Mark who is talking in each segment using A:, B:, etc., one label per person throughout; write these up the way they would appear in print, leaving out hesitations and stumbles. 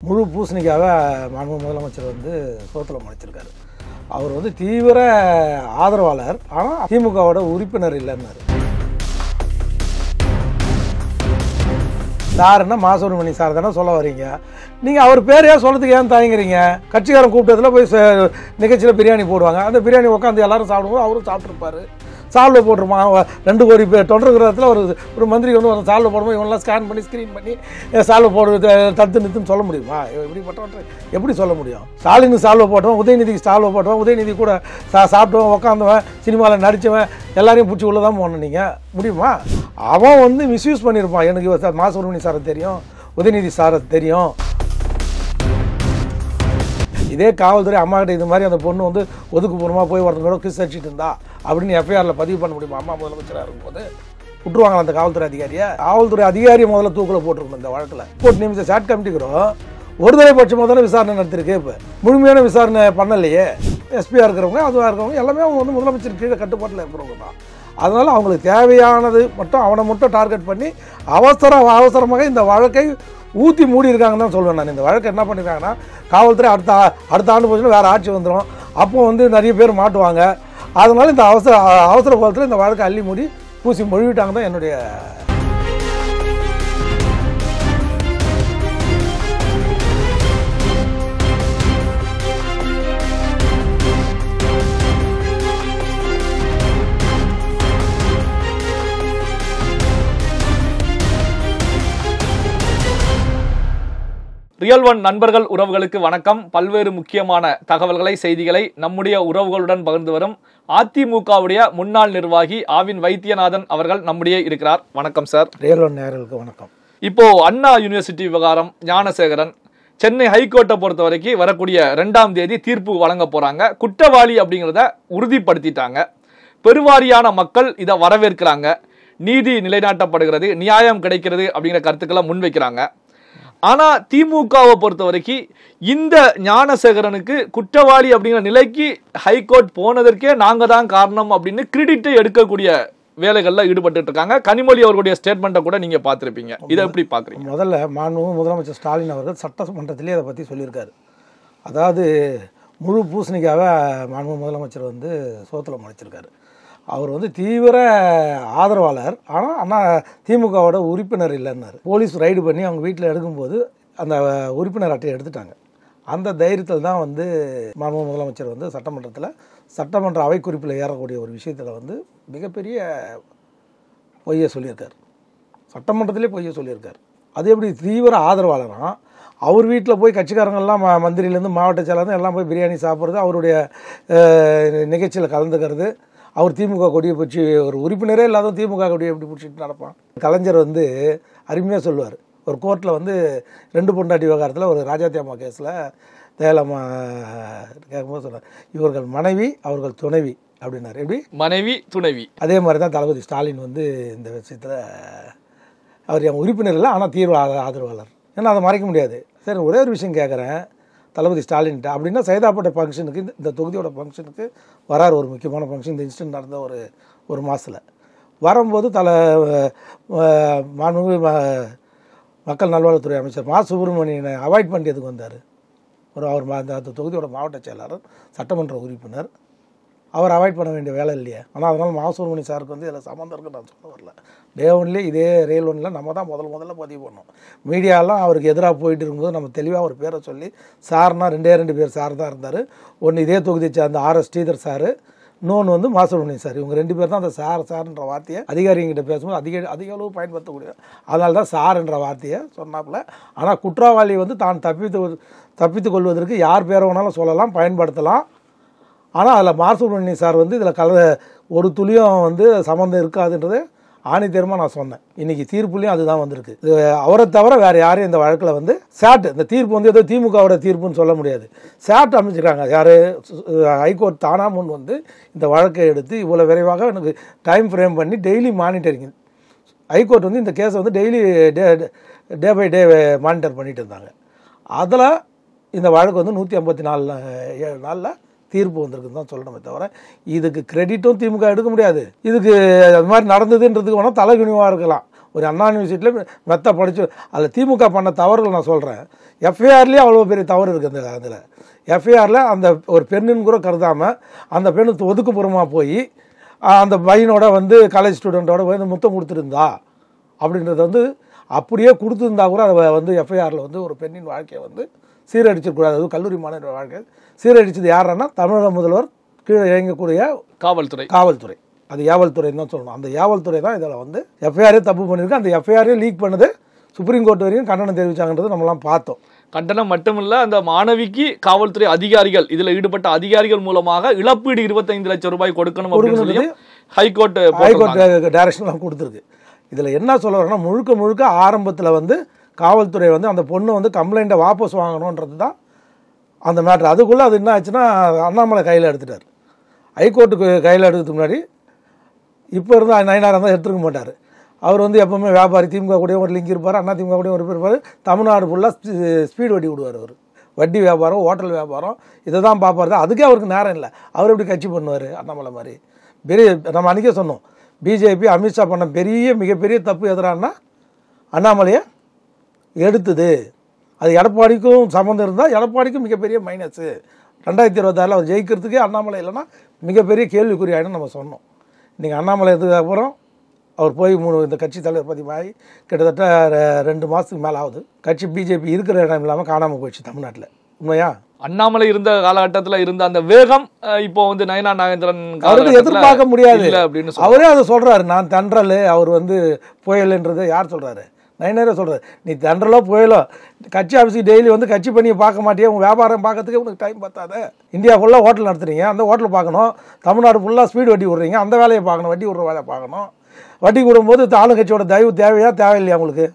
A: முழு பூசணிக்காக மாண்பு முதலமைச்சர் வந்து சோத்துல முளைச்சிருக்காரு. அவர் வந்து தீவிர ஆதரவாளர், ஆனால் திமுகவோட உறுப்பினர் இல்லைன்னாரு. சாருன்னா மாசுமணி சார் தானே சொல்ல வரீங்க. நீங்கள் அவர் பேரையா சொல்கிறதுக்கு ஏன் தயங்குறீங்க? கட்சிக்காரன் கூப்பிட்டதில் போய் நிகழ்ச்சியில் பிரியாணி போடுவாங்க. அந்த பிரியாணி உட்காந்து எல்லாரும் சாப்பிடும்போது அவரும் சாப்பிட்ருப்பாரு. சால்வை போட்டுருமா 2 கோடி தொண்டர்கிறதுல ஒரு மந்திரி வந்து ஒரு சால்வை போடும்போது இவங்கெல்லாம் ஸ்கேன் பண்ணி ஸ்க்ரீன் பண்ணி சால்வை போடுறது தத்து நிறுத்துன்னு சொல்ல முடியுமா? எப்படிப்பட்டவன் எப்படி சொல்ல முடியும்? ஸ்டாலின் சால்வை போட்டவன், உதயநிதிக்கு சால்வை போட்டவன், உதயநிதி கூட சாப்பிட்டவன், உட்காந்தவன், சினிமாவில் நடித்தவன் எல்லாரையும் பிடிச்சி உள்ள தான் போன நீங்கள் முடியுமா? அவன் வந்து மிஸ்யூஸ் பண்ணியிருப்பான். எனக்கு மாசுமணி சாரை தெரியும், உதயநிதி சாரை தெரியும். இதே காவல்துறை அம்மாக்கிட்ட இது மாதிரி அந்த பொண்ணு வந்து ஒதுக்குப்புறமாக போய் ஒருத்தங்களோட கிஸ் அடிச்சிட்டு இருந்தா அப்படின்னு எஃப்ஐஆரில் பதிவு பண்ண முடியுமா? அம்மா முதலமைச்சராக இருக்கும்போது விட்டுருவாங்க அந்த காவல்துறை அதிகாரியை. காவல்துறை அதிகாரியை முதல்ல தூக்கில் போட்டிருக்கணும். இந்த வழக்கில் போட்டு நிமிஷ சாட் கமிட்டிக்கிறோம் ஒருதலை பட்சமாக தானே விசாரணை நடத்திருக்கு. இப்போ முழுமையான விசாரணை பண்ணலையே. எஸ்பியாக இருக்கிறவங்க, அதுவாக இருக்கிறவங்க எல்லாமே அவங்க வந்து முதலமைச்சர் கீழே கட்டுப்பாட்டில் இருக்கிறவங்க தான். அதனால் அவங்களுக்கு தேவையானது மட்டும் அவனை மட்டும் டார்கெட் பண்ணி அவசரமாக இந்த வழக்கை ஊற்றி மூடி இருக்காங்கன்னு தான் சொல்லுவேன் நான். இந்த வழக்கு என்ன பண்ணியிருக்காங்கன்னா, காவல்துறை அடுத்த ஆண்டு போச்சுன்னா வேறு ஆட்சி வந்துடும். அப்போ வந்து நிறைய பேர் மாட்டுவாங்க. அதனால் இந்த அவசர கோலத்தில் இந்த வழக்கை அள்ளி மூடி பூசி மொழிவிட்டாங்க தான் என்னுடைய.
B: ரியல் ஒன் நண்பர்கள் உறவுகளுக்கு வணக்கம். பல்வேறு முக்கியமான தகவல்களை, செய்திகளை நம்முடைய உறவுகளுடன் பகிர்ந்து வரும் அதிமுகவுடைய முன்னாள் நிர்வாகி ஆவின் வைத்தியநாதன் அவர்கள் நம்முடைய இருக்கிறார். வணக்கம் சார்.
A: ரியல் ஒன் நேயர்களுக்கு வணக்கம்.
B: இப்போ அண்ணா யூனிவர்சிட்டி விவகாரம், ஞானசேகரன், சென்னை ஹைகோர்ட்டை பொறுத்த வரைக்கும் வரக்கூடிய 2ஆம் தேதி தீர்ப்பு வழங்க போறாங்க. குற்றவாளி அப்படிங்கிறத உறுதிப்படுத்திட்டாங்க. பெருவாரியான மக்கள் இதை வரவேற்கிறாங்க. நீதி நிலைநாட்டப்படுகிறது, நியாயம் கிடைக்கிறது அப்படிங்கிற கருத்துக்களை முன்வைக்கிறாங்க. ஆனா திமுகவை பொறுத்த வரைக்கும் இந்த ஞானசேகரனுக்கு குற்றவாளி அப்படிங்கிற நிலைக்கு ஹைகோர்ட் போனதற்கே நாங்க தான் காரணம் அப்படின்னு கிரெடிட்டை எடுக்கக்கூடிய வேலைகள்ல ஈடுபட்டு இருக்காங்க. கனிமொழி அவர்களுடைய ஸ்டேட்மெண்ட்டை கூட நீங்க பார்த்திருப்பீங்க. இதை எப்படி பாக்குறீங்க?
A: முதல்ல மாண்பு முதலமைச்சர் ஸ்டாலின் அவர்கள் சட்டமன்றத்திலே அதை பற்றி சொல்லியிருக்காரு. அதாவது முழு பூசணிக்காக மாண்பு முதலமைச்சர் வந்து சோத்துல முளைச்சிருக்காரு. அவர் வந்து தீவிர ஆதரவாளர், ஆனால் திமுகவோட உறுப்பினர் இல்லைன்னாரு. போலீஸ் ரைடு பண்ணி அவங்க வீட்டில் எடுக்கும்போது அந்த உறுப்பினர் அட்டையை எடுத்துட்டாங்க. அந்த தைரியத்தில் தான் வந்து மாண்பு முதலமைச்சர் வந்து சட்டமன்ற அவை குறிப்பில் ஏறக்கூடிய ஒரு விஷயத்தில் வந்து மிகப்பெரிய பொய்யை சொல்லியிருக்கார். சட்டமன்றத்திலே பொய்யை சொல்லியிருக்கார். அது எப்படி தீவிர ஆதரவாளராக அவர் வீட்டில் போய் கட்சிக்காரங்கள்லாம் மந்திரியிலேருந்து மாவட்ட செயலாளர் எல்லாம் போய் பிரியாணி சாப்பிட்றது, அவருடைய நிகழ்ச்சியில் கலந்துக்கிறது, அவர் திமுக கொடியை பிடிச்சி ஒரு உறுப்பினரே இல்லாத திமுக கொடியை எப்படி பிடிச்சிட்டு நடப்பான்? கலைஞர் வந்து அருமையாக சொல்லுவார். ஒரு கோர்ட்டில் வந்து 2 பொண்டாட்டி விவகாரத்தில் ஒரு ராஜாத்தி அம்மா கேஸில் தேலம்மா கேட்கும்போது சொன்னார், இவர்கள் மனைவி அவர்கள் துணைவி அப்படின்னாரு. எப்படி
B: மனைவி துணைவி? அதே
A: மாதிரி தான் தளபதி ஸ்டாலின் வந்து இந்த விஷயத்தில் அவர் என் உறுப்பினர் இல்லை, ஆனால் தீவிர ஆதரவாளர். ஏன்னா அதை மறைக்க முடியாது. சரி, ஒரே ஒரு விஷயம் கேட்குறேன் தளபதி ஸ்டாலின்ட்ட. அப்படின்னா சைதாப்பேட்டை ஃபங்க்ஷனுக்கு, இந்த தொகுதியோட ஃபங்க்ஷனுக்கு வராரு. ஒரு முக்கியமான ஃபங்க்ஷன், இந்த இன்சிடென்ட் நடந்த ஒரு மாதத்தில் வரும்போது மாண்புமிகு மக்கள் நல்வாழ்வுத்துறை அமைச்சர் மா சுப்பிரமணியனை அவாய்ட் பண்ணியதுக்கு வந்தார். அவர் அந்த தொகுதியோட மாவட்ட செயலாளர், சட்டமன்ற உறுப்பினர். அவர் அவாய்ட் பண்ண வேண்டிய வேலை இல்லையே. ஆனால் அதனால் மா சுப்பிரமணிய சாருக்கு வந்து இதில் சம்மந்தம் இருக்குன்னு நான் சொல்ல வரல. டே ஒன்லேயே இதே ரியல் ஒன்னில் நம்ம தான் முதல்ல பதிவு பண்ணோம். மீடியாலாம் அவருக்கு எதிராக போயிட்டு இருக்கும்போது நம்ம தெளிவாக ஒரு பேரை சொல்லி, சார்னா 2 பேர் சார் தான் இருந்தார். ஒன்று இதே தொகுதியை சேர்ந்த RS ஸ்ரீதர் சார், இன்னொன்று வந்து மா சுப்பிரமணியன் சார். இவங்க 2 பேர் தான் அந்த சார்ன்ற வார்த்தையை அதிகாரிகிட்ட பேசும்போது அதிக அளவு பயன்படுத்தக்கூடிய, அதனால தான் சார் என்ற வார்த்தையை சொன்னாப்புல. ஆனால் குற்றவாளி வந்து தான் தப்பித்து கொள்வதற்கு யார் பேரை வேணாலும் சொல்லலாம், பயன்படுத்தலாம். ஆனால் அதில் மா சுப்பிரமணியன் சார் வந்து இதில் ஒரு துளியும் வந்து சம்மந்தம் இருக்காதுன்றது ஆணித்தரமாக நான் சொன்னேன். இன்றைக்கி தீர்ப்புலையும் அதுதான் வந்திருக்கு. அவரை தவிர வேறு யாரையும் இந்த வழக்கில் வந்து இந்த தீர்ப்பு வந்து ஏதோ திமுகவோட தீர்ப்புன்னு சொல்ல முடியாது. அமைச்சிருக்காங்க. யார்? ஹைகோர்ட் தானா முன் வந்து இந்த வழக்கை எடுத்து இவ்வளோ விரைவாக எனக்கு டைம் ஃப்ரேம் பண்ணி டெய்லி மானிட்டரிங். ஹைகோர்ட் வந்து இந்த கேஸை வந்து daily day by day monitor பண்ணிட்டு இருந்தாங்க. அதில் இந்த வழக்கு வந்து 154 நாளில் தீர்ப்பு வந்திருக்குன்னு தான் சொல்லணுமே தவிர இதுக்கு கிரெடிட்டும் திமுக எடுக்க முடியாது. இதுக்கு அது மாதிரி நடந்ததுன்றதுக்கு வேணால் தலைகுனிவாக இருக்கலாம். ஒரு அண்ணா யூனிவர்சிட்டியில் மெத்த படித்து அதில் திமுக பண்ண தவறுகள் நான் சொல்கிறேன். எஃப்ஐஆர்லேயே அவ்வளோ பெரிய தவறு இருக்குது. அதில் எஃப்ஐஆரில் அந்த ஒரு பெண்ணுன்னு கூட கருதாமல் அந்த பெண்ணு ஒதுக்குப்புறமாக போய் அந்த பையனோட வந்து காலேஜ் ஸ்டூடெண்ட்டோட வந்து முத்தம் கொடுத்துருந்தா அப்படின்றது வந்து அப்படியே கொடுத்துருந்தா கூட அதை வந்து எஃப்ஐஆரில் வந்து ஒரு பெண்ணின் வாழ்க்கையை வந்து சீரடிச்சிருக்கூடாது. அது கல்லூரி மாணவ வாழ்க்கை சீரடிச்சது யாருன்னா தமிழக முதல்வர் கீழே இயங்கக்கூடிய காவல்துறை. அது ஏவல்துறைன்னு தான் சொல்லணும். அந்த ஏவல்துறை தான் இதில் வந்து எஃப்ஐஆரே தப்பு பண்ணியிருக்கு. அந்த எஃப்ஐஆரே லீக் பண்ணது சுப்ரீம் கோர்ட் வரையும் கண்டனம் தெரிவிச்சாங்கன்றது நம்மளாம் பார்த்தோம்.
B: கண்டனம் மட்டுமில்ல, அந்த மாணவிக்கு காவல்துறை அதிகாரிகள் இதில் ஈடுபட்ட அதிகாரிகள் மூலமாக இழப்பீடு 25 லட்சம் ரூபாய் கொடுக்கணும் அப்படின்னு சொல்லி ஹைகோர்ட்
A: டைரக்ஷன்லாம் கொடுத்துருக்கு. இதில் என்ன சொல்ல வரேன்னா, முழுக்க ஆரம்பத்தில் வந்து காவல்துறை வந்து அந்த பொண்ணு வந்து கம்ப்ளைண்ட்டை வாபஸ் வாங்கணுன்றது தான் அந்த மேட்ரு. அதுக்குள்ளே அது என்ன ஆச்சுன்னா அண்ணாமலை கையில் எடுத்துட்டார். ஹைகோர்ட்டுக்கு கையில் எடுக்கிறதுக்கு முன்னாடி இப்போ இருந்தால் நயனார் தான் எடுத்துருக்க மாட்டார். அவர் வந்து எப்போவுமே வியாபாரி, திமுக கூட ஒரு லிங்க் இருப்பார், அண்ணா திமுக கூட ஒரு பேர் இருப்பார். தமிழ்நாடு ஃபுல்லாக ஸ்பீடு வட்டி விடுவார். அவர் வட்டி வியாபாரம், ஹோட்டல் வியாபாரம் இதை தான் பார்ப்பார். அதுக்கே அவருக்கு நேரம் இல்லை. அவர் எப்படி கட்சி பண்ணுவார்? அண்ணாமலை மாதிரி பெரிய நம்ம அன்றைக்கே சொன்னோம், பிஜேபி அமித்ஷா பண்ண மிகப்பெரிய தப்பு எதிரானா அண்ணாமலையை எடுத்தது. அது எடப்பாடிக்கும் சம்மந்தம் இருந்தால் எடப்பாடிக்கும் மிகப்பெரிய மைனஸு. 2026 அவர் ஜெயிக்கிறதுக்கே அண்ணாமலை இல்லைன்னா மிகப்பெரிய கேள்விக்குறி ஆகிடும் நம்ம சொன்னோம். இன்றைக்கி அண்ணாமலை எடுத்ததுக்கு அப்புறம் அவர் போய் இந்த கட்சி தலைவர் பதிவாகி கிட்டத்தட்ட 2 மாதத்துக்கு மேலே ஆகுது. கட்சி பிஜேபி இருக்கிற இடம் இல்லாமல் காணாமல் போயிடுச்சு தமிழ்நாட்டில். உண்மையா?
B: அண்ணாமலை இருந்த காலகட்டத்தில் இருந்த அந்த வேகம் இப்போ வந்து நயனா நாகேந்திரன்
A: அவருக்கு எதிர்பார்க்க முடியாது அப்படின்னு அவரே அதை சொல்கிறாரு. நான் தென்றல், அவர் வந்து புயல்ன்றது யார் சொல்கிறாரு? நயனாரே சொல்கிறார். நீ தென்றலோ புயலோ கட்சி ஆஃபீஸுக்கு டெய்லி வந்து கட்சி பண்ணியை பார்க்க மாட்டியே, உங்கள் வியாபாரம் பார்க்கறதுக்கு உனக்கு டைம் பார்த்தாத. இந்தியா ஃபுல்லாக ஹோட்டல் நடத்துறீங்க, அந்த ஹோட்டல் பார்க்கணும். தமிழ்நாடு ஃபுல்லாக ஸ்பீடு வட்டி விடுறீங்க, அந்த வேலையை பார்க்கணும். வட்டி விடுற வேலையை பார்க்கணும். வட்டி விடும்போது ஆளுங்கட்சியோட தயவு தேவையா தேவையில்லையா உங்களுக்கு?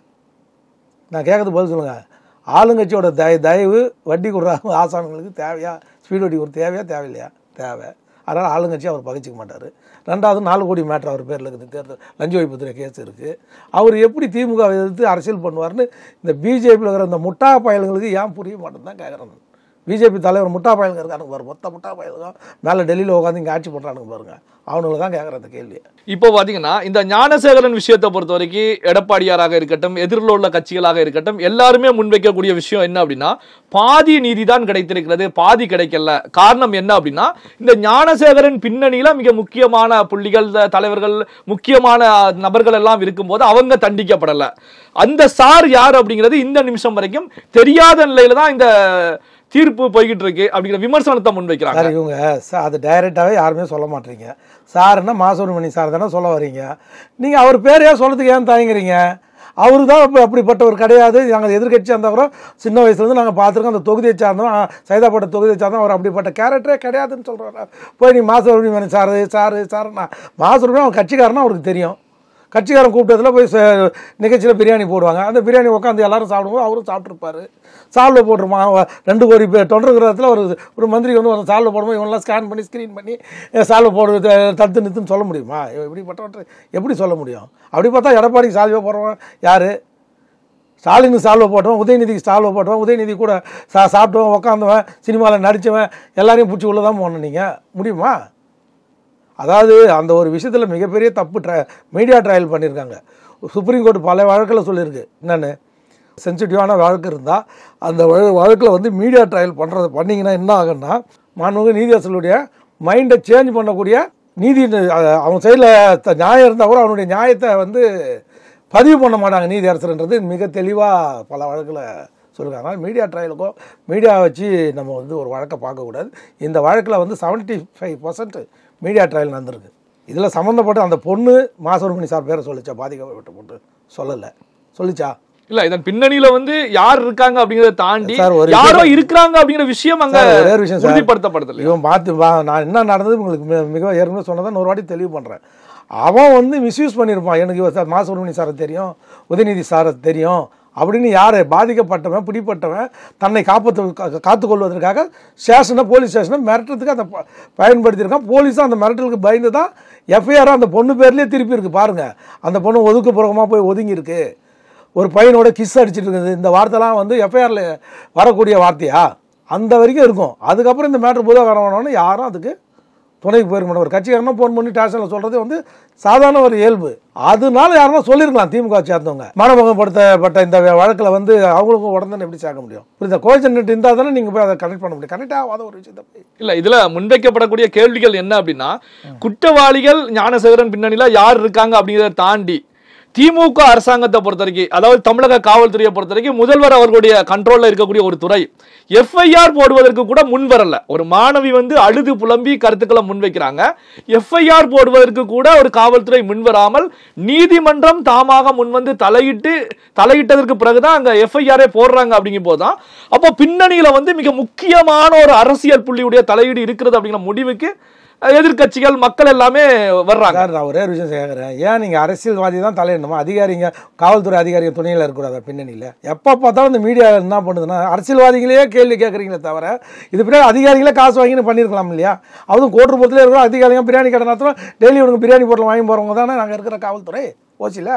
A: நான் கேட்கறது பதில் சொல்லுங்கள். ஆளுங்கட்சியோட தயவு வட்டி கொடுறாங்க ஆசாமிகளுக்கு தேவையா? ஸ்பீடு வட்டி கொடுத்து தேவையா தேவையில்லையா? தேவை. அதனால் ஆளுங்கட்சி அவர் பகிச்சிக்க மாட்டார். 2வது 4 கோடி மேட்ரு அவர் பேரில் இருக்குது. தேர்தல் லஞ்ச ஒழிப்புத்துறை கேஸ் இருக்குது. அவர் எப்படி திமுக எதிர்த்து அரசியல் பண்ணுவார்னு இந்த பிஜேபியில் இருக்கிற இந்த முட்டா பயல்களுக்கு ஏன் புரிய மாட்டேன்னு தான் கேட்குறேன். பிஜேபி தலைவர் முட்டா பயலுங்க இருக்கானுங்க பாருங்க, மொத்த முட்டா பயலுங்க மேலே டெல்லியில் உட்காந்து இங்கே ஆட்சி பண்ணுறானுங்க பாருங்க. அவனுங்களை தான் கேட்குற அந்த கேள்வியை.
B: இப்போ பார்த்தீங்கன்னா இந்த ஞானசேகரன் விஷயத்தை பொறுத்த வரைக்கும் எடப்பாடியாராக இருக்கட்டும், எதிரில் உள்ள கட்சிகளாக இருக்கட்டும், எல்லாருமே முன்வைக்கக்கூடிய விஷயம் என்ன அப்படின்னா, பாதி நீதி தான் கிடைத்திருக்கிறது, பாதி கிடைக்கல. காரணம் என்ன அப்படின்னா, இந்த ஞானசேகரன் பின்னணியில மிக முக்கியமான புள்ளிகள், தலைவர்கள், முக்கியமான நபர்கள் எல்லாம் இருக்கும்போது அவங்க தண்டிக்கப்படலை. அந்த சார் யார் அப்படிங்கிறது இந்த நிமிஷம் வரைக்கும் தெரியாத நிலையில தான் இந்த தீர்ப்பு போய்கிட்டு இருக்கு அப்படிங்கிற விமர்சனத்தை முன்வைக்கிறாங்க.
A: இவங்க அது டைரெக்டாகவே யாருமே சொல்ல மாட்டீங்க. சாருன்னா மாசுமணி சார் தானே சொல்ல வரீங்க. நீங்கள் அவர் பேரையே சொல்கிறதுக்கு ஏன் தயங்குறீங்க? அவரு தான் அப்படிப்பட்டவர் கிடையாது. நாங்கள் எதிர்கட்சியாக இருந்தவரும் சின்ன வயசுலேருந்து நாங்கள் பார்த்துருக்கோம். அந்த தொகுதியை சார்ந்தோம், சைதாப்பட்ட தொகுதியை சார்ந்தோம். அவர் அப்படிப்பட்ட கேரக்டரே கிடையாதுன்னு சொல்கிறார். போய் நீ மாசுமணி சாருன்னா மாசுமணி அவர் கட்சிக்காரனா அவருக்கு தெரியும். கட்சிக்காரன் கூப்பிட்டதில் போய் நிகழ்ச்சியில் பிரியாணி போடுவாங்க. அந்த பிரியாணி உட்காந்து எல்லாரும் சாப்பிடும்போது அவரும் சாப்பிட்ருப்பாரு. சால்வை போட்டுருமா 2 கோடி தொண்டருக்கிற இடத்துல ஒரு மந்திரி வந்து சால்வை போடும்போது இவங்கெல்லாம் ஸ்கேன் பண்ணி ஸ்க்ரீன் பண்ணி சால்வை போடு தடுத்து நிறுத்துன்னு சொல்ல முடியுமா? இப்படிப்பட்டவற்றை எப்படி சொல்ல முடியும்? அப்படி பார்த்தா எடப்பாடிக்கு சால்வை போடுறவன் யார்? ஸ்டாலினுக்கு சால்வை போட்டவன், உதயநிதிக்கு சால்வை போட்டவன், உதயநிதி கூட சாப்பிட்டவன், உட்காந்தவன், சினிமாவில் நடித்தவன் எல்லாரையும் பிடிச்சி உள்ள தான் போகணும். நீங்கள் முடியுமா? அதாவது அந்த ஒரு விஷயத்தில் மிகப்பெரிய தப்பு மீடியா ட்ரையல் பண்ணியிருக்காங்க. சுப்ரீம் கோர்ட் பல வழக்கில் சொல்லியிருக்கு. என்னென்னு சென்சிட்டிவான வழக்கு இருந்தால் அந்த வழக்கில் வந்து மீடியா ட்ரையல் பண்ணிங்கன்னா என்ன ஆகுன்னா, மாண்புமிகு நீதியரசர்களுடைய மைண்டை சேஞ்ச் பண்ணக்கூடிய நீதி அவன் சைடில் நியாயம் இருந்தால் கூட அவனுடைய நியாயத்தை வந்து பதிவு பண்ண மாட்டாங்க நீதியரசர்ன்றது மிக தெளிவாக பல வழக்கில் சொல்லுவாங்க. அதனால் மீடியா ட்ரையலுக்கும் மீடியா வச்சு நம்ம வந்து ஒரு வழக்கை பார்க்கக்கூடாது. இந்த வழக்கில் வந்து 75% மீடியா ட்ரையல் நடந்திருக்கு. இதில் சம்மந்தப்பட்ட அந்த பொண்ணு மாசுமணி சார் பேரை சொல்லிச்சா? பாதிக்கப்பட்ட பொண்ணு சொல்லலை, சொல்லிச்சா? இல்லை, இதன் பின்னணியில வந்து யார் இருக்காங்க அப்படிங்கிறத தாண்டி யாரோ இருக்கிறாங்க அப்படிங்கிற விஷயம் அங்கே ஒரே ஒரு விஷயம் உறுதிப்படுத்தப்படுது. இவன் பார்த்து நான் என்ன நடந்தது உங்களுக்கு மிக ஏற்கனவே சொன்னதான் ஒரு வாட்டி தெளிவு பண்ணுறேன். அவன் வந்து மிஸ்யூஸ் பண்ணியிருப்பான். எனக்கு மாசுமணி சாரை தெரியும், உதயநிதி சாரை தெரியும் அப்படின்னு யார் பாதிக்கப்பட்டவன் பிடிப்பட்டவன் தன்னை காத்துக்கொள்வதற்காக போலீஸ் ஸ்டேஷனை மிரட்டுறதுக்கு அதை பயன்படுத்தியிருக்கான். போலீஸும் அந்த மிரட்டலுக்கு பயந்து தான் எஃப்ஐஆர் அந்த பொண்ணு பேர்லேயே திருப்பி இருக்குது. பாருங்கள், அந்த பொண்ணு ஒதுக்குப்புறமாக போய் ஒதுங்கியிருக்கு. ஒரு பையனோட கிஸ் அடிச்சுட்டு இருக்குது. இந்த வார்த்தைலாம் வந்து எஃப்ஐஆரில் வரக்கூடிய வார்த்தையா? அந்த வரைக்கும் இருக்கும். அதுக்கப்புறம் இந்த மேட்ரு பூதாகரமானோன்னு யாரும் அதுக்கு துணைக்கு போயிருக்க மாட்டோம். ஒரு கட்சிக்காரனா ஃபோன் பண்ணி ஸ்டேஷனில் சொல்கிறது வந்து சாதாரண ஒரு இயல்பு. அதனால யாருன்னா சொல்லியிருக்கலாம் திமுக சேர்ந்தவங்க மானபங்கப்படுத்தப்பட்ட இந்த வழக்கில் வந்து அவங்களுக்கும் உடனே எப்படி சேர்க்க முடியும்? புரியுதா? கோஎஃபிஷியன்ட் இருந்தால் தானே நீங்கள் போய் அதை கனெக்ட் பண்ண முடியும். கனெக்ட் ஆகாத ஒரு விஷயத்தை போய்
B: இல்ல இதுல முன்வைக்கப்படக்கூடிய கேள்விகள் என்ன அப்படின்னா, குற்றவாளிகள் ஞானசேகரன் பின்னணியில யார் இருக்காங்க அப்படிங்கிறத தாண்டி திமுக அரசாங்கத்தை பொறுத்த வரைக்கும், அதாவது தமிழக காவல்துறையை பொறுத்த வரைக்கும் முதல்வர் அவர்களுடைய கண்ட்ரோல்ல இருக்கக்கூடிய ஒரு துறை எஃப்ஐஆர் போடுவதற்கு கூட முன் வரல. ஒரு மாணவி வந்து அழுது புலம்பி கருத்துக்களை முன்வைக்கிறாங்க, எஃப்ஐஆர் போடுவதற்கு கூட ஒரு காவல்துறை முன்வராமல் நீதிமன்றம் தாமாக முன்வந்து தலையிட்டதற்கு பிறகுதான் அங்க எஃப்ஐஆரே போடுறாங்க. அப்படிங்கும் போதுதான் அப்போ பின்னணியில வந்து மிக முக்கியமான ஒரு அரசியல் புள்ளியுடைய தலையீடு இருக்கிறது அப்படிங்கிற முடிவுக்கு எதிர்கட்சிகள் மக்கள் எல்லாமே வர்றாங்க.
A: நான் ஒரே விஷயம் கேட்குறேன், ஏன் நீங்கள் அரசியல்வாதி தான் தலையிடணுமா? அதிகாரிங்க காவல்துறை அதிகாரிகள் துணையில் இருக்கக்கூடாது பின்னணியில்? எப்போ பார்த்தாலும் இந்த மீடியா என்ன பண்ணுதுன்னா அரசியல்வாதிகளே கேள்வி கேட்குறீங்களே தவிர இது பின்னாடி அதிகாரிகளே காசு வாங்கின்னு பண்ணியிருக்கலாம் இல்லையா? அதுவும் கோட்டுப்புறத்தில் இருக்கிற அதிகாரிங்க பிரியாணி கடை நடத்துகிறோம், டெய்லி உனக்கு பிரியாணி போட்டில் வாங்கி போகிறவங்க தானே நாங்கள் இருக்கிற காவல்துறை ஓச்சியில்.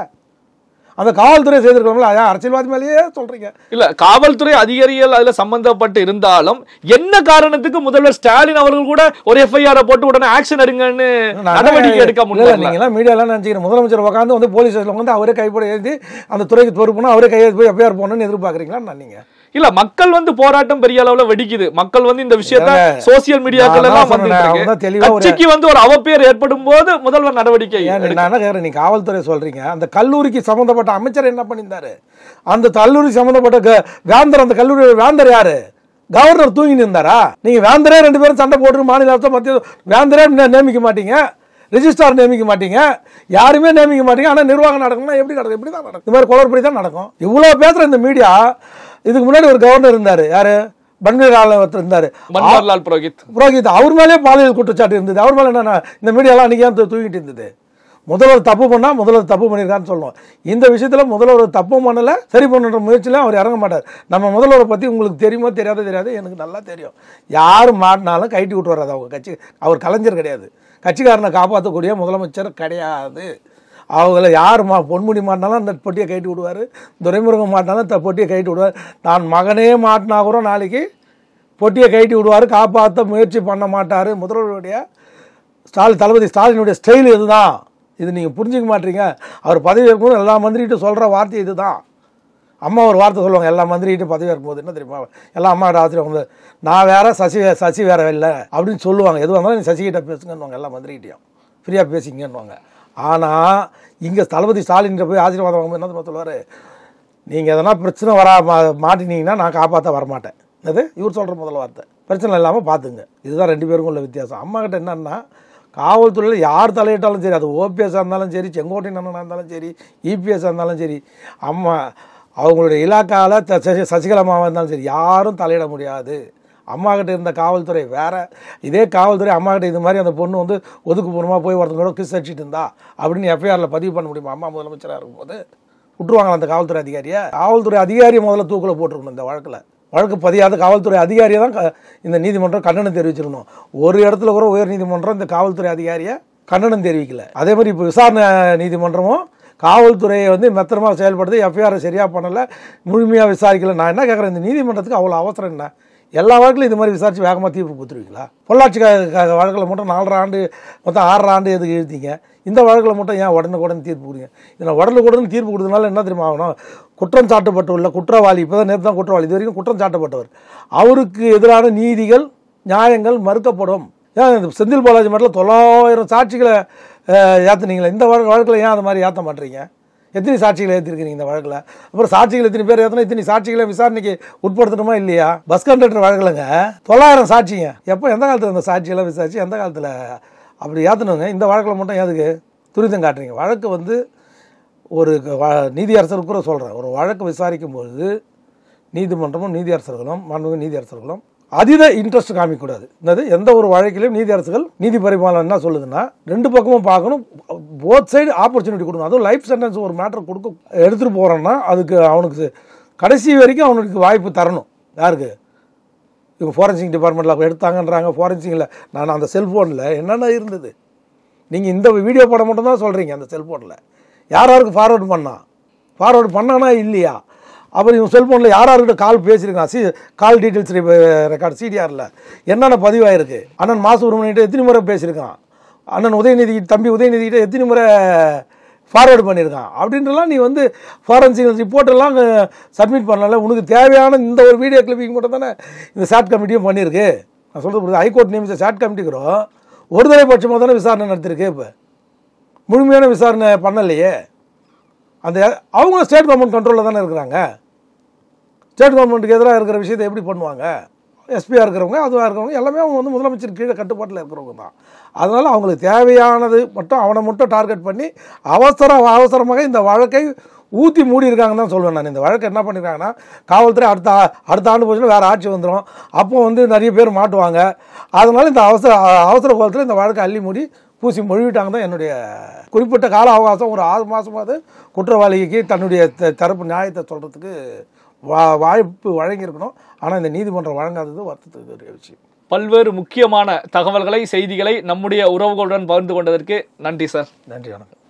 A: அந்த காவல்துறை செய்திருக்கோம்ல, அரசியல்வாதி மேலேயே சொல்றீங்க.
B: இல்ல காவல்துறை அதிகாரிகள் அதுல சம்பந்தப்பட்டு இருந்தாலும் என்ன காரணத்துக்கு முதல்வர் ஸ்டாலின் அவர்கள் கூட ஒரு எஃப்ஐஆர் போட்டு உடனே ஆக்ஷன் எடுங்கன்னு நடவடிக்கை எடுக்க முடியல?
A: நீங்க எல்லாம் மீடியாலாம் நினைச்சுக்கிறேன் முதலமைச்சர் உட்காந்து வந்து போலீஸ் ஸ்டேஷன்ல வந்து அவரே கைப்பட எழுதி அந்த துறைக்கு பொறுப்புனா அவரே கையெழுத்து போய் எஃப்ஐஆர் போகணும்னு எதிர்பார்க்குறீங்களா? நீங்க இல்ல
B: மக்கள் வந்து போராட்டம் பெரிய அளவுல வெடிக்குது. மக்கள் வந்து இந்த விஷயத்த சோசியல் மீடியாக்கள் எல்லாம் கட்சிக்கு வந்து ஒரு அவப்பேர் ஏற்படும் போது முதல்வர் நடவடிக்கை.
A: நீ காவல்துறை சொல்றீங்க, அந்த கல்லூரிக்கு சம்பந்தப்பட்ட அமைச்சர் என்ன பண்ணியிருந்தாரு? அந்த கல்லூரி சம்பந்தப்பட்ட வேந்தர், அந்த கல்லூரி வேந்தர் யாரு? கவர்னர் தூங்கி இருந்தாரா? நீங்க வேந்தரே 2 பேரும் சண்டை போட்டு மாநில அரசு மத்திய வேந்தரே நியமிக்க மாட்டீங்க, ரெஜிஸ்ட்ரார் நியமிக்க மாட்டீங்க, யாருமே நியமிக்க மாட்டீங்க. ஆனால் நிர்வாகம் நடக்கும்னா எப்படி நடக்கும்? இப்படி தான் நடக்கும். இந்த மாதிரி குளறுபடி தான் நடக்கும். இவ்வளோ பேசுகிற இந்த மீடியா, இதுக்கு முன்னாடி ஒரு கவர்னர் இருந்தார், யாரு? பன்வாரிலால் இருந்தார்,
B: பன்வாரிலால் புரோஹித்.
A: அவர் மேலே பாலியல் குற்றச்சாட்டு இருந்தது. அவர் மேலே என்ன இந்த மீடியாலாம் அன்றைக்கி ஏன் தூக்கிட்டு இருந்தது? முதல்வர் தப்பு பண்ணால் முதல்வர் தப்பு பண்ணியிருக்கான்னு சொல்லணும். இந்த விஷயத்தில் முதல்வர் தப்பு பண்ணலை, சரி பண்ணுற முயற்சியில் அவர் இறங்க மாட்டார். நம்ம முதல்வரை பற்றி உங்களுக்கு தெரியுமோ தெரியாது, எனக்கு நல்லா தெரியும். யார் மாட்டினாலும் கைட்டி விட்டு வர்றது அவங்க கட்சி. அவர் கலைஞர் கிடையாது, கட்சிக்காரனை காப்பாற்றக்கூடிய முதலமைச்சர் கிடையாது. அவங்கள யார் பொன்முடி மாட்டினாலும் அந்த பொட்டியை கைட்டு விடுவார், துரைமுருகன் மாட்டினாலும் அந்த பொட்டியை கைட்டு விடுவார். நான் மகனே மாட்டினா கூட நாளைக்கு பொட்டியை கைட்டு விடுவார், காப்பாற்ற முயற்சி பண்ண மாட்டார். முதல்வருடைய தளபதி ஸ்டாலினுடைய ஸ்டைல் இதுதான். இது நீங்கள் புரிஞ்சிக்க மாட்டீங்க. அவர் பதவி இருக்கும்போது எல்லா மந்திரிகிட்ட சொல்கிற வார்த்தை இது தான். அம்மா ஒரு வார்த்தை சொல்லுவாங்க, எல்லா மந்திரிகிட்ட பதவி இருக்கும்போது என்ன தெரியுமா, எல்லாம் அம்மாவோட ஆசிரியர் வந்து நான் வேற சசி வேற இல்லை அப்படின்னு சொல்லுவாங்க. எதுவாக இருந்தாலும் நீ சசிகிட்ட பேசுங்கன்னுவாங்க, எல்லா மந்திரிகிட்டையும் ஃப்ரீயாக பேசிங்கன்னுவாங்க. ஆனால் இங்கே தளபதி ஸ்டாலின் போய் ஆசீர்வாதம் வாங்கும்போது என்ன சொல்லுவார், நீங்கள் எதனா பிரச்சனை மாட்டினீங்கன்னா நான் காப்பாற்ற வரமாட்டேன். அது இவர் சொல்கிற முதல் வார்த்தை. பிரச்சனை இல்லாமல் பார்த்துங்க. இதுதான் 2 பேருக்கும் உள்ள வித்தியாசம். அம்மா கிட்ட என்னன்னா, காவல்துறையில் யார் தலையிட்டாலும் சரி, அது ஓபிஎஸ்ஸாக இருந்தாலும் சரி, செங்கோட்டையன் அண்ணனாக இருந்தாலும் சரி, இபிஎஸ்ஸாக இருந்தாலும் சரி, அம்மா அவங்களுடைய இலாக்காவில் சசிகலாமாவாக இருந்தாலும் சரி, யாரும் தலையிட முடியாது. அம்மா கிட்ட இருந்த காவல்துறை வேற, இதே காவல்துறை அம்மா கிட்ட இது மாதிரி அந்த பொண்ணு வந்து ஒதுக்குப்புறமா போய் ஒருத்தங்களோட கிஸ் அடிச்சுட்டு இருந்தா அப்படின்னு எஃப்ஐஆரில் பதிவு பண்ண முடியுமா? அம்மா முதலமைச்சராக இருக்கும்போது விட்டுருவாங்களா அந்த காவல்துறை அதிகாரியை? காவல்துறை அதிகாரியை முதல்ல தூக்கில் போட்டிருக்கணும். இந்த வழக்கு பதியாத காவல்துறை அதிகாரியை தான் இந்த நீதிமன்றம் கண்டனம் தெரிவிச்சிருக்கணும். ஒரு இடத்துல கூட உயர் நீதிமன்றம் இந்த காவல்துறை அதிகாரியை கண்டனம் தெரிவிக்கல. அதே மாதிரி இப்போ விசாரணை நீதிமன்றமும் காவல்துறையை வந்து மெத்தனமாக செயல்படுது, எஃப்ஐஆரை சரியாக பண்ணலை, முழுமையாக விசாரிக்கல. நான் என்ன கேட்குறேன், இந்த நீதிமன்றத்துக்கு அவ்வளோ அவசரம் என்ன? எல்லா வழக்கிலும் இது மாதிரி விசாரித்து வேகமாக தீர்ப்பு கொடுத்துருவீங்களா? பொள்ளாச்சி வழக்கில் மட்டும் 4.5 ஆண்டு மொத்தம் 6.5 ஆண்டு எதுக்கு எழுதிங்க? இந்த வழக்கில் மட்டும் ஏன் உடனுக்குடன் தீர்ப்பு கொடுங்க? இதில் உடனுக்குடன் தீர்ப்பு கொடுத்ததுனால என்ன தெரியுமா ஆகணும்? குற்றம் சாட்டப்பட்டுள்ள குற்றவாளி, இப்போ தான் நேற்று தான் குற்றவாளி, இது வரைக்கும் குற்றம் சாட்டப்பட்டவர், அவருக்கு எதிரான நீதிகள் நியாயங்கள் மறுக்கப்படும். ஏன் செந்தில் பாலாஜி மட்டும் 900 சாட்சிகளை ஏற்றுனீங்களே, இந்த வழக்கில் ஏன் அது மாதிரி ஏற்ற மாட்டீங்க? எத்தனை சாட்சிகளை ஏற்றிருக்கிறீங்க இந்த வழக்கில்? அப்புறம் சாட்சிகள் எத்தனை பேர் ஏற்றினா இத்தனை சாட்சிகளை விசாரணைக்கு உட்படுத்தணுமா இல்லையா? பஸ் கண்டக்டர் வழக்கில்ங்க 900 சாட்சிங்க. எப்போ எந்த காலத்தில் இந்த சாட்சியெல்லாம் விசாரிச்சு எந்த காலத்தில் அப்படி ஏற்றணுங்க? இந்த வழக்கில் மட்டும் எதுக்கு துரிதம் காட்டுறீங்க? வழக்கு வந்து ஒரு நீதியரசருக்கு கூட சொல்கிறேன், ஒரு வழக்கு விசாரிக்கும் பொழுது நீதிமன்றமும் நீதியரசர்களும் மாண்புமிகு நீதியரசர்களும் அதீத இன்ட்ரெஸ்ட் காமிக்கக்கூடாது. என்னது, எந்த ஒரு வழக்கிலையும் நீதியரசர்கள் நீதி பரிமாணம் என்ன சொல்லுதுன்னா 2 பக்கமும் பார்க்கணும், போத் சைடு ஆப்பர்ச்சுனிட்டி கொடுக்கணும். அதுவும் லைஃப் சென்டென்ஸ் ஒரு மேட்டர் எடுத்துகிட்டு போகிறோன்னா அதுக்கு அவனுக்கு கடைசி வரைக்கும் அவனுக்கு வாய்ப்பு தரணும். யாருக்கு? இவங்க ஃபாரன்சிக் டிபார்ட்மெண்ட்டில் எடுத்தாங்கன்றாங்க. ஃபாரன்சிக்கில் நான் அந்த செல்ஃபோனில் என்னென்ன இருந்தது, நீங்கள் இந்த வீடியோ படம் மட்டும் தான் சொல்கிறீங்க. அந்த செல்ஃபோனில் யாருக்கு ஃபார்வேர்டு பண்ணானா இல்லையா? அப்புறம் இவங்க செல்ஃபோனில் யார்கிட்ட கால் பேசியிருக்கான், கால் டீட்டெயில்ஸ் ரெக்கார்டு சிடிஆரில் என்னென்ன பதிவாயிருக்கு, அண்ணன் மா சுப்பிரமணியன்கிட்ட எத்தனை முறை பேசியிருக்கான், அண்ணன் உதயநிதி தம்பி உதயநிதிக்கிட்ட எத்தனை முறை ஃபார்வேர்டு பண்ணியிருக்கான் அப்படின்றலாம் நீ வந்து ஃபாரன்சிக் ரிப்போர்ட்டெல்லாம் சப்மிட் பண்ணல. உனக்கு தேவையான இந்த ஒரு வீடியோ கிளிப்பிங் மட்டும் தானே இந்த சாட் கமிட்டியும் பண்ணியிருக்கு. நான் சொல்கிறது ஹைகோர்ட் நியமித்த சாட் கமிட்டிக்கிறோம் ஒரு தலைப்பட்சமாக தானே விசாரணை நடத்திருக்கு. இப்போ முழுமையான விசாரணை பண்ணலையே. அந்த அவங்க ஸ்டேட் கவர்மெண்ட் கண்ட்ரோலில் தானே இருக்கிறாங்க. ஸ்டேட் கவர்மெண்ட்டுக்கு எதிராக இருக்கிற விஷயத்தை எப்படி பண்ணுவாங்க? எஸ்பியாக இருக்கிறவங்க அதுவாக இருக்கிறவங்க எல்லாமே அவங்க வந்து முதலமைச்சர் கீழே கட்டுப்பாட்டில் இருக்கிறவங்க தான். அதனால் அவங்களுக்கு தேவையானது மட்டும் அவனை மட்டும் டார்கெட் பண்ணி அவசரமாக இந்த வழக்கை ஊற்றி மூடி இருக்காங்கன்னு தான் சொல்லுவேன் நான். இந்த வழக்கை என்ன பண்ணியிருக்காங்கன்னா, காவல்துறை அடுத்த ஆண்டு போச்சுன்னா வேறு ஆட்சி வந்துடும், அப்போ வந்து நிறைய பேர் மாட்டுவாங்க. அதனால் இந்த அவசர கோலத்தில் இந்த வழக்கை அள்ளி மூடி பூசி மொழிவிட்டாங்க தான் என்னுடைய குறிப்பிட்ட கால அவகாசம். ஒரு 6 மாதமாவது குற்றவாளிக்கு தன்னுடைய தரப்பு நியாயத்தை சொல்கிறதுக்கு வாய்ப்பு வழங்கியிருக்கணும். ஆனால் இந்த நீதிமன்றம் வழங்காதது வருத்தத்துக்கு விஷயம்.
B: பல்வேறு முக்கியமான தகவல்களை செய்திகளை நம்முடைய உறவுகளுடன் பகிர்ந்து கொண்டதற்கு நன்றி சார்.
A: நன்றி, வணக்கம்.